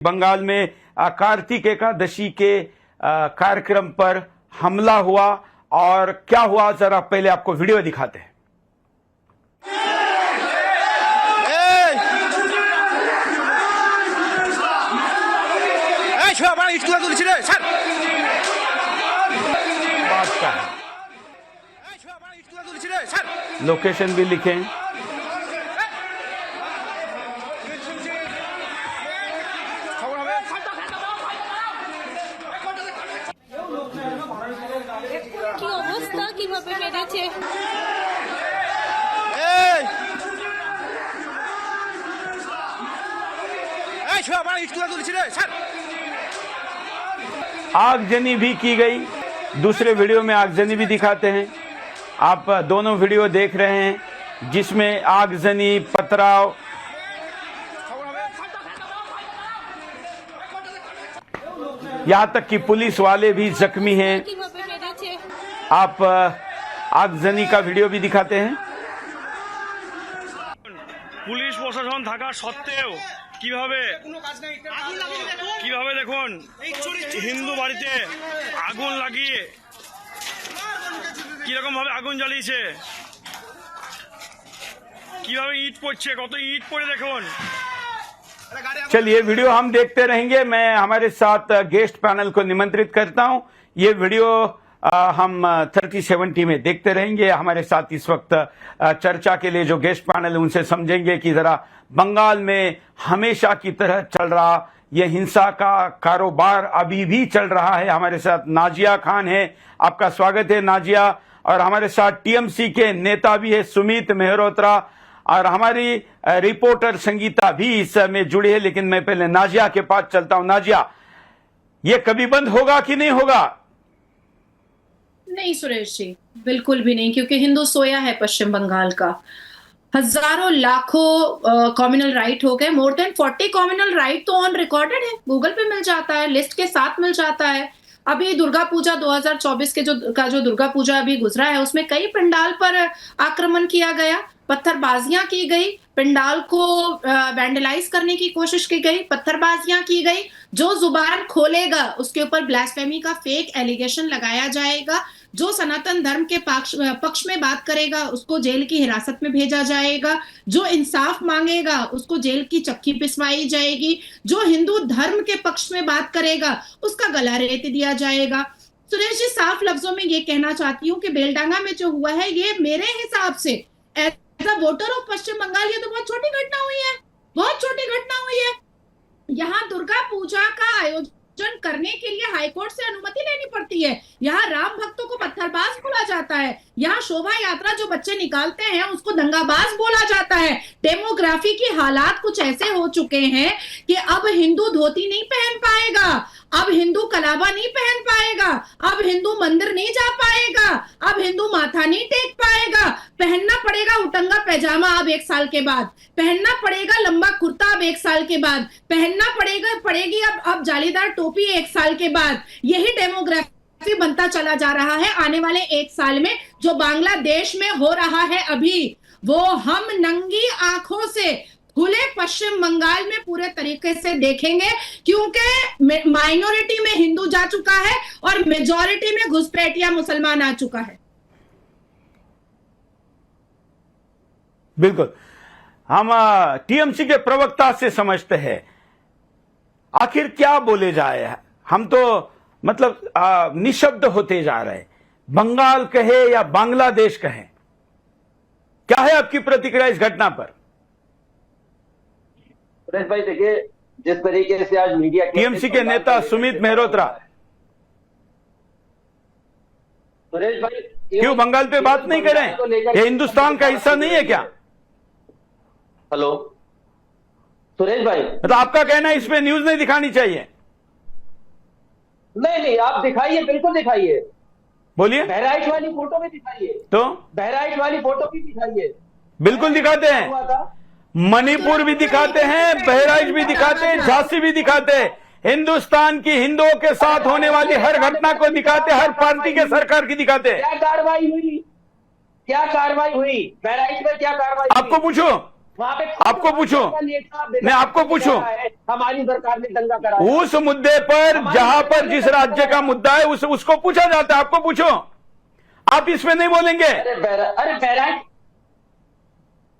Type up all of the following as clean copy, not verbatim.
बंगाल में कार्तिक एकादशी के कार्यक्रम पर हमला हुआ और क्या हुआ जरा पहले आपको वीडियो दिखाते हैं। बात क्या है, लोकेशन भी लिखें। কি অবস্থা, কিভাবে মেরেছে। आगजनी भी की गई, दूसरे वीडियो में आगजनी भी दिखाते हैं। आप दोनों वीडियो देख रहे हैं जिसमें आगजनी, पथराव, यहां तक कि पुलिस वाले भी जख्मी हैं। কিভাবে মেরেছে। आप आगजनी का वीडियो भी दिखाते हैं। পুলিশ প্রশাসন থাকা সত্ত্বেও কিভাবে দেখুন হিন্দু বাড়িতে আগুন লাগিয়ে কিরকম ভাবে আগুন জ্বালিয়েছে, কিভাবে ইট পড়ছে, কত ইট পড়ে দেখুন। चलिए वीडियो हम देखते रहेंगे। मैं हमारे साथ गेस्ट पैनल को निमंत्रित करता हूं। ये वीडियो हम 3070 में देखते रहेंगे। हमारे साथ इस वक्त चर्चा के लिए जो गेस्ट पैनल है उनसे समझेंगे कि जरा बंगाल में हमेशा की तरह चल रहा ये हिंसा का कारोबार अभी भी चल रहा है। हमारे साथ नाजिया खान है, आपका स्वागत है नाजिया। और हमारे साथ टीएमसी के नेता भी है सुमित मेहरोत्रा, और हमारी रिपोर्टर संगीता भी इसमें जुड़ी है। लेकिन मैं पहले नाजिया के पास चलता हूं। नाजिया, ये कभी बंद होगा कि नहीं होगा? नहीं सुरेश जी, बिल्कुल भी नहीं, क्योंकि हिंदू सोया है पश्चिम बंगाल का। हजारों लाखों कम्युनल राइट हो गए, मोर देन 40 कम्युनल राइट तो ऑन रिकॉर्डेड है, गूगल पे मिल जाता है, लिस्ट के साथ मिल जाता है। अभी दुर्गा पूजा 2024 के जो दुर्गा पूजा अभी गुजरा है उसमें कई पंडाल पर आक्रमण किया गया, पत्थरबाजियां की गई, पंडाल को वैंडलाइज करने की कोशिश की गई, पत्थरबाजियां की गई। जो जुबान खोलेगा उसके ऊपर ब्लास्फेमी का फेक एलिगेशन लगाया जाएगा। जो सनातन धर्म के पक्ष में बात करेगा उसको जेल की हिरासत में भेजा जाएगा। जो इंसाफ मांगेगा उसको जेल की चक्की पिसवाई जाएगी। जो हिंदू धर्म के पक्ष में बात करेगा उसका गला रेत दिया जाएगा। सुरेश जी, साफ लफ्जों में ये कहना चाहती हूँ कि बेलडांगा में जो हुआ है ये मेरे हिसाब से एज अ वोटर ऑफ पश्चिम बंगाल ये तो बहुत छोटी घटना हुई है, बहुत छोटी घटना हुई है। यहाँ दुर्गा पूजा का आयोजन करने के लिए हाईकोर्ट से अनुमति लेनी पड़ती है। यहाँ राम भक्तों को पत्थरबाज बोला जाता है। यहाँ शोभा यात्रा जो बच्चे निकालते हैं उसको दंगाबाज बोला जाता है। डेमोग्राफी की हालात कुछ ऐसे हो चुके हैं कि अब हिंदू धोती नहीं पहन पाएगा, अब हिंदू कलावा नहीं पहन पाएगा, अब हिंदू मंदिर नहीं जा पाएगा, अब हिंदू माथा नहीं टेक पाएगा। पहनना पड़ेगा उटंगा पैजामा अब 1 साल के बाद, पहनना पड़ेगा लंबा कुर्ता अब 1 साल के बाद, पहनना पड़ेगी अब जालीदार टोपी 1 साल के बाद। यही डेमोग्राफी बनता चला जा रहा है। आने वाले 1 साल में जो बांग्लादेश में हो रहा है अभी, वो हम नंगी आंखों से खुले पश्चिम बंगाल में पूरे तरीके से देखेंगे, क्योंकि माइनॉरिटी में हिंदू जा चुका है और मेजॉरिटी में घुसपैठिया मुसलमान आ चुका है। बिल्कुल, हम टीएमसी के प्रवक्ता से समझते हैं आखिर क्या बोले जाए। हम तो मतलब निशब्द होते जा रहे। बंगाल कहे या बांग्लादेश कहे, क्या है आपकी प्रतिक्रिया इस घटना पर? सुरेश भाई, देखिए जिस तरीके से आज मीडिया टीएमसी के नेता सुमित मेहरोत्रा, सुरेश भाई क्यों बंगाल पे बात नहीं करें? ये हिंदुस्तान का हिस्सा नहीं है क्या? हेलो सुरेश भाई, मतलब आपका कहना है इसमें न्यूज नहीं दिखानी चाहिए? नहीं, आप दिखाइए, बिल्कुल दिखाइए। बोलिए। बहराइच वाली फोटो भी दिखाइए, तो बहराइच वाली फोटो भी दिखाइए। बिल्कुल दिखाते हैं, मणिपुर भी दिखाते हैं, बहराइच भी दिखाते हैं, झांसी भी दिखाते हैं। हिंदुस्तान की हिंदुओं के साथ होने वाली हर घटना को दिखाते, हर पार्टी के सरकार की दिखाते। क्या कार्रवाई हुई, क्या कार्रवाई हुई बहराइच में, क्या कार्रवाई? आपको पूछो, वहाँ पे आपको पूछूं? मैं आपको पूछूं? हमारी सरकार ने दंगा करा। उस मुद्दे पर जहां पर जिस राज्य का मुद्दा है उसको पूछा जाता है। आपको पूछो, आप इसमें नहीं बोलेंगे? अरे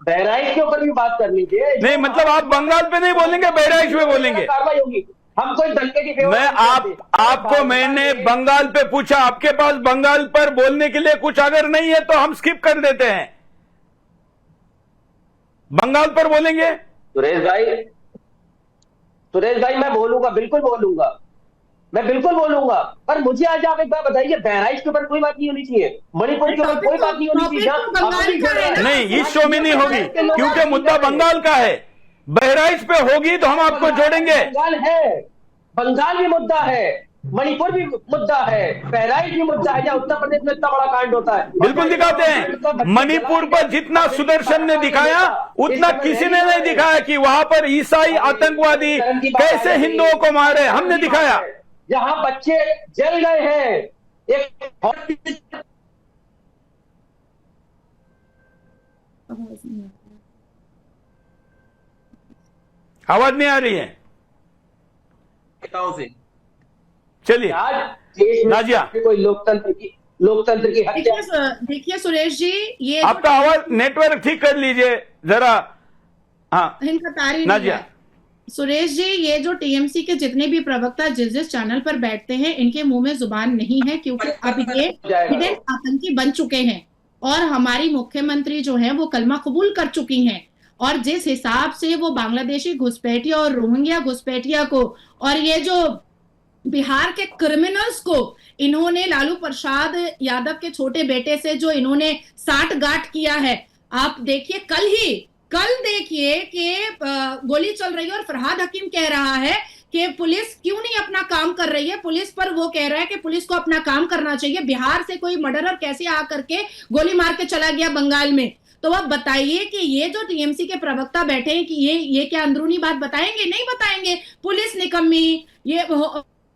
बहराइच के ऊपर भी बात कर लीजिए। नहीं, मतलब आप बंगाल पे नहीं बोलेंगे, बहराइच में बोलेंगे। कार्रवाई होगी। हम कोई दंगे की मैं आपको मैंने बंगाल पे पूछा, आपके पास बंगाल पर बोलने के लिए कुछ अगर नहीं है तो हम स्किप कर देते हैं। बंगाल पर बोलेंगे? सुरेश भाई मैं बोलूंगा, बिल्कुल बोलूंगा, मैं बिल्कुल बोलूंगा। पर मुझे आज आप एक बात बताइए, बहराइच के ऊपर कोई बात नहीं होनी चाहिए, मणिपुर के ऊपर कोई बात नहीं होनी चाहिए। नहीं, इस शो में नहीं होगी क्योंकि मुद्दा बंगाल का है। बहराइच पे होगी तो हम आपको जोड़ेंगे। बंगाल है, बंगाल भी मुद्दा है, मणिपुर भी मुद्दा है, बहराइच भी मुद्दा है। जहाँ उत्तर प्रदेश में इतना बड़ा कांड होता है, बिल्कुल दिखाते हैं। मणिपुर पर जितना सुदर्शन ने दिखाया उतना किसी ने नहीं दिखाया कि वहां पर ईसाई आतंकवादी कैसे हिंदुओं को मारे। हमने दिखाया। जहां बच्चे जल गए हैं। एक आवाज नहीं आ रही है? से चलिए आज देश में नाजिया, कोई लोकतंत्र की हत्या। देखिए सुरेश जी, ये आपका आवाज नेटवर्क ठीक कर लीजिए जरा। हाँ इनका तारीफ नाजिया। सुरेश जी, ये जो टीएमसी के जितने भी प्रवक्ता जिस चैनल पर बैठते हैं, इनके मुंह में जुबान नहीं है क्योंकि अब ये हिडन आतंकी बन चुके हैं और हमारी मुख्यमंत्री जो है वो कलमा कबूल कर चुकी हैं। और जिस हिसाब से वो बांग्लादेशी घुसपैठिया और रोहिंग्या घुसपैठिया को और ये जो बिहार के क्रिमिनल्स को इन्होंने लालू प्रसाद यादव के छोटे बेटे से जो इन्होंने साठ गांठ किया है, आप देखिए कल देखिए कि गोली चल रही है और फरहाद हकीम कह रहा है कि पुलिस क्यों नहीं अपना काम कर रही है। पुलिस पर वो कह रहा है कि पुलिस को अपना काम करना चाहिए। बिहार से कोई मर्डरर कैसे आकर के गोली मार के चला गया बंगाल में? तो आप बताइए कि ये जो टीएमसी के प्रवक्ता बैठे हैं कि ये क्या अंदरूनी बात बताएंगे? नहीं बताएंगे। पुलिस निकम्मी, ये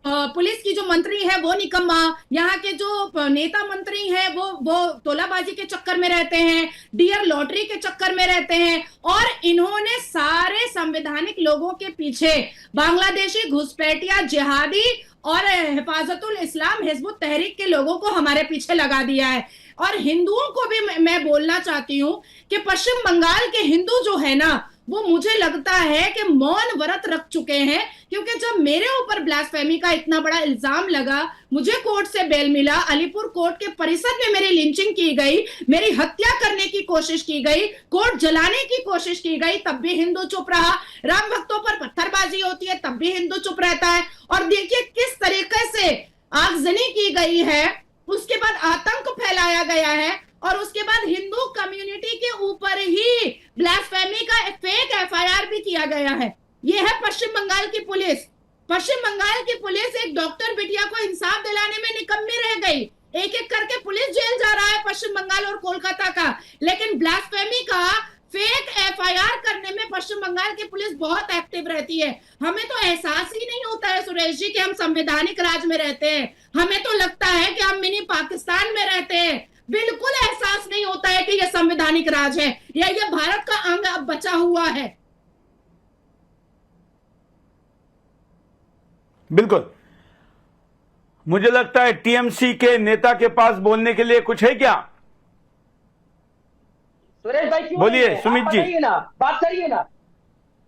पुलिस की जो मंत्री है वो निकम्मा, यहाँ के जो नेता मंत्री हैं वो तोलाबाजी के चक्कर में रहते हैं, डियर लॉटरी के चक्कर में रहते हैं और इन्होंने सारे संवैधानिक लोगों के पीछे बांग्लादेशी घुसपैठिया जिहादी और हिफाजतुल इस्लाम हिजबुत तहरीक के लोगों को हमारे पीछे लगा दिया है। और हिंदुओं को भी मैं बोलना चाहती हूँ कि पश्चिम बंगाल के हिंदू जो है ना, वो मुझे लगता है कि मौन व्रत रख चुके हैं क्योंकि जब मेरे ऊपर ब्लास्फेमी का इतना बड़ा इल्जाम लगा, मुझे कोर्ट से बेल मिला, अलीपुर कोर्ट के परिसर में मेरी लिंचिंग की गई, मेरी हत्या करने की कोशिश की गई, कोर्ट जलाने की कोशिश की गई, तब भी हिंदू चुप रहा। राम भक्तों पर पत्थरबाजी होती है तब भी हिंदू चुप रहता है। और देखिए किस तरीके से आगजनी की गई है, उसके बाद आतंक फैलाया गया है और उसके बाद हिंदू कम्युनिटी के ऊपर ही ब्लास्फेमी का फेक एफआईआर भी किया गया है। ये है पश्चिम बंगाल की पुलिस। पश्चिम बंगाल की पुलिस एक डॉक्टर बिटिया को इंसाफ दिलाने में निकम्मी रह गई। एक एक करके पुलिस जेल जा रहा है पश्चिम बंगाल और कोलकाता का, लेकिन ब्लास्फेमी का फेक एफआईआर करने में पश्चिम बंगाल की पुलिस बहुत एक्टिव रहती है। हमें तो एहसास ही नहीं होता है सुरेश जी कि हम संवैधानिक राज में रहते हैं। हमें तो लगता है कि हम मिनी पाकिस्तान में रहते हैं। बिल्कुल एहसास नहीं होता है कि यह संवैधानिक राज है या यह भारत का अंग अब बचा हुआ है। बिल्कुल, मुझे लगता है टीएमसी के नेता के पास बोलने के लिए कुछ है क्या? सुरेश भाई क्यों बोलिए सुमित जी, बात करिए ना।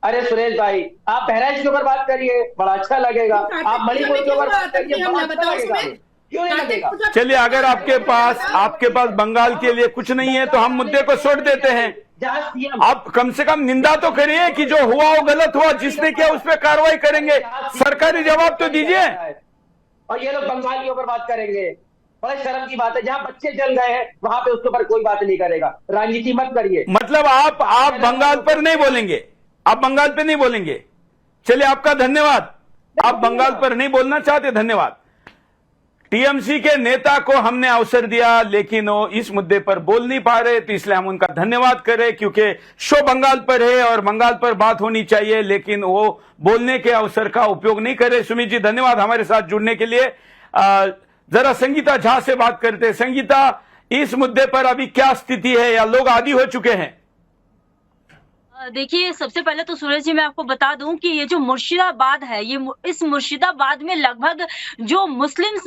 अरे सुरेश भाई, आप बहराइच के ऊपर बात करिए, बड़ा अच्छा लगेगा। आप मणिपुर के ऊपर बात करिए, बड़ा अच्छा लगेगा। क्यों नहीं लगेगा? चलिए, अगर आपके पास बंगाल के लिए कुछ नहीं है तो हम मुद्दे को छोड़ देते हैं। आप कम से कम निंदा तो करिए कि जो हुआ वो गलत हुआ, जिसने किया उस पर कार्रवाई करेंगे, सरकारी जवाब तो दीजिए। और ये लोग बंगाल के ऊपर बात करेंगे, बड़े शर्म की बात है। जहां बच्चे जल गए हैं वहां पे उसके ऊपर कोई बात नहीं करेगा। राजनीति मत करिए। मतलब आप बंगाल पर नहीं बोलेंगे, आप बंगाल पे नहीं बोलेंगे। चलिए, आपका धन्यवाद। आप बंगाल पर नहीं बोलना चाहते, धन्यवाद। टीएमसी के नेता को हमने अवसर दिया लेकिन वो इस मुद्दे पर बोल नहीं पा रहे, तो इसलिए हम उनका धन्यवाद करें क्योंकि शो बंगाल पर है और बंगाल पर बात होनी चाहिए, लेकिन वो बोलने के अवसर का उपयोग नहीं करे। सुमित जी, धन्यवाद हमारे साथ जुड़ने के लिए। जरा संगीता झा से बात करते हैं। संगीता, इस मुद्दे पर अभी क्या स्थिति है या लोग आदी हो चुके हैं? देखिए, सबसे पहले तो सूरज जी मैं आपको बता दूं कि ये जो मुर्शिदाबाद है, इस मुर्शिदाबाद में लगभग जो मुस्लिम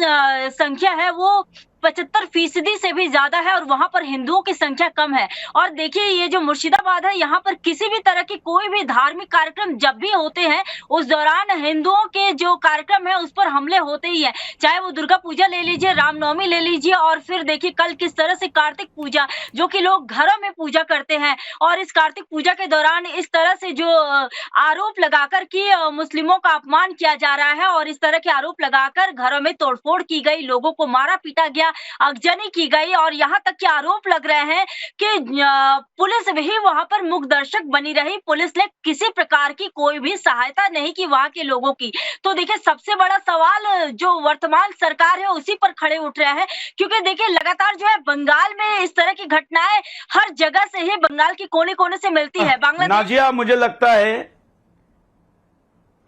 संख्या है वो 75% से भी ज्यादा है और वहां पर हिंदुओं की संख्या कम है। और देखिए, ये जो मुर्शिदाबाद है, यहाँ पर किसी भी तरह की कोई भी धार्मिक कार्यक्रम जब भी होते हैं, उस दौरान हिंदुओं के जो कार्यक्रम है उस पर हमले होते ही है। चाहे वो दुर्गा पूजा ले लीजिए, रामनवमी ले लीजिए, और फिर देखिए कल किस तरह से कार्तिक पूजा, जो कि लोग घरों में पूजा करते हैं, और इस कार्तिक पूजा के दौरान इस तरह से जो आरोप लगाकर कि मुस्लिमों का अपमान किया जा रहा है और इस तरह के आरोप लगाकर घरों में तोड़फोड़ की गई, लोगों को मारा पीटा गया, आगजनी की गई, और यहाँ तक के आरोप लग रहे हैं कि पुलिस भी वहां पर मूकदर्शक बनी रही। पुलिस ने किसी प्रकार की कोई भी सहायता नहीं की वहां के लोगों की। तो देखिए, सबसे बड़ा सवाल जो वर्तमान सरकार है उसी पर खड़े उठ रहा है, क्योंकि देखिए लगातार जो है बंगाल में इस तरह की घटनाएं हर जगह से ही बंगाल के कोने कोने से मिलती है। बांग्लादेश, नाजिया, मुझे लगता है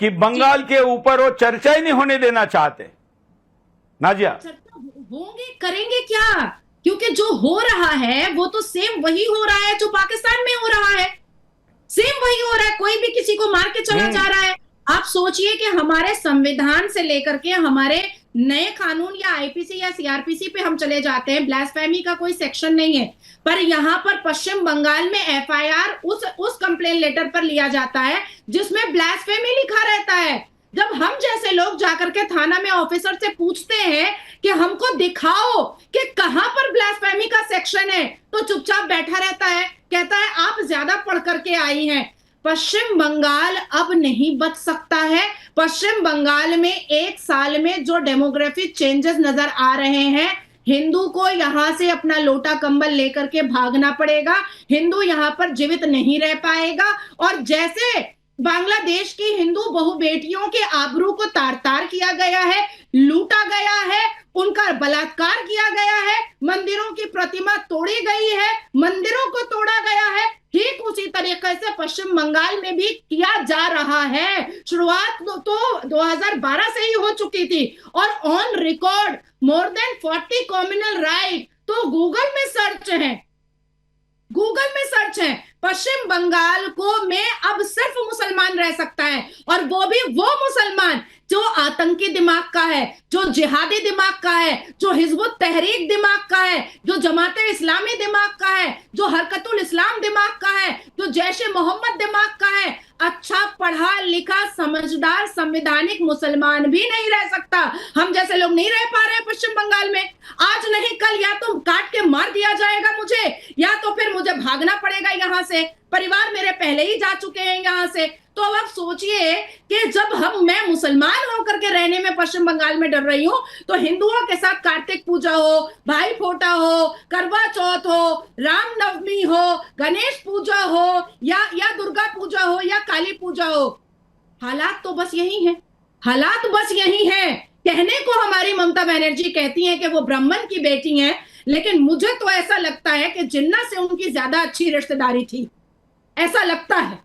कि बंगाल के ऊपर वो चर्चा ही नहीं होने देना चाहते। नाजिया, होंगे, करेंगे क्या? क्योंकि जो हो रहा है वो तो सेम वही हो रहा है जो पाकिस्तान में हो रहा है, सेम वही हो रहा है। कोई भी किसी को मार के चला जा रहा है। आप सोचिए कि हमारे संविधान से लेकर के हमारे नए कानून या आईपीसी या सीआरपीसी पे हम चले जाते हैं, ब्लास्फेमी का कोई सेक्शन नहीं है, पर यहाँ पर पश्चिम बंगाल में एफआईआर उस कंप्लेन लेटर पर लिया जाता है जिसमें ब्लास्फेमी लिखा रहता है। जब हम जैसे लोग जाकर के थाना में ऑफिसर से पूछते हैं कि हमको दिखाओ कि कहां पर ब्लास्फेमी का सेक्शन है, तो चुपचाप बैठा रहता है, कहता है आप ज्यादा पढ़ करके आई हैं। पश्चिम बंगाल अब नहीं बच सकता है। पश्चिम बंगाल में एक साल में जो डेमोग्राफिक चेंजेस नजर आ रहे हैं, हिंदू को यहां से अपना लोटा कंबल लेकर के भागना पड़ेगा। हिंदू यहां पर जीवित नहीं रह पाएगा। और जैसे बांग्लादेश की हिंदू बहु बेटियों के आबरू को तार तार किया गया है, लूटा गया है, उनका बलात्कार किया गया है, मंदिरों की प्रतिमा तोड़ी गई है, मंदिरों को तोड़ा गया है, ठीक उसी तरीके से पश्चिम बंगाल में भी किया जा रहा है। शुरुआत तो 2012 से ही हो चुकी थी और on record more than 40 communal right तो गूगल में सर्च है, गूगल में सर्च है। पश्चिम बंगाल को में अब सिर्फ मुसलमान रह सकता है, और वो भी वो मुसलमान जो आतंकी दिमाग का है, जो जिहादी दिमाग का है, जो हिजबुत तहरीक दिमाग का है, जो जमाते इस्लामी दिमाग का है, जो हरकतुल इस्लाम दिमाग का है, जो जैश मोहम्मद दिमाग का है। अच्छा पढ़ा लिखा समझदार संवैधानिक मुसलमान भी नहीं रह सकता। हम जैसे लोग नहीं रह पा रहे हैं पश्चिम बंगाल में। आज नहीं कल या तो काट के मार दिया जाएगा मुझे, या तो फिर मुझे भागना पड़ेगा यहाँ से। परिवार मेरे पहले ही जा चुके हैं यहाँ से। तो अब आप सोचिए कि जब मैं मुसलमान होकर के रहने में पश्चिम बंगाल में डर रही हूँ, तो हिंदुओं के साथ कार्तिक पूजा हो, भाई फोटा हो, करवा चौथ हो, रामनवमी हो, गणेश पूजा हो, या दुर्गा पूजा हो, या काली पूजा हो, हालात तो बस यही है। हालात बस यही है। कहने को हमारी ममता बनर्जी कहती हैं कि वो ब्राह्मण की बेटी हैं, लेकिन मुझे तो ऐसा लगता है कि जिन्ना से उनकी ज्यादा अच्छी रिश्तेदारी थी, ऐसा लगता है।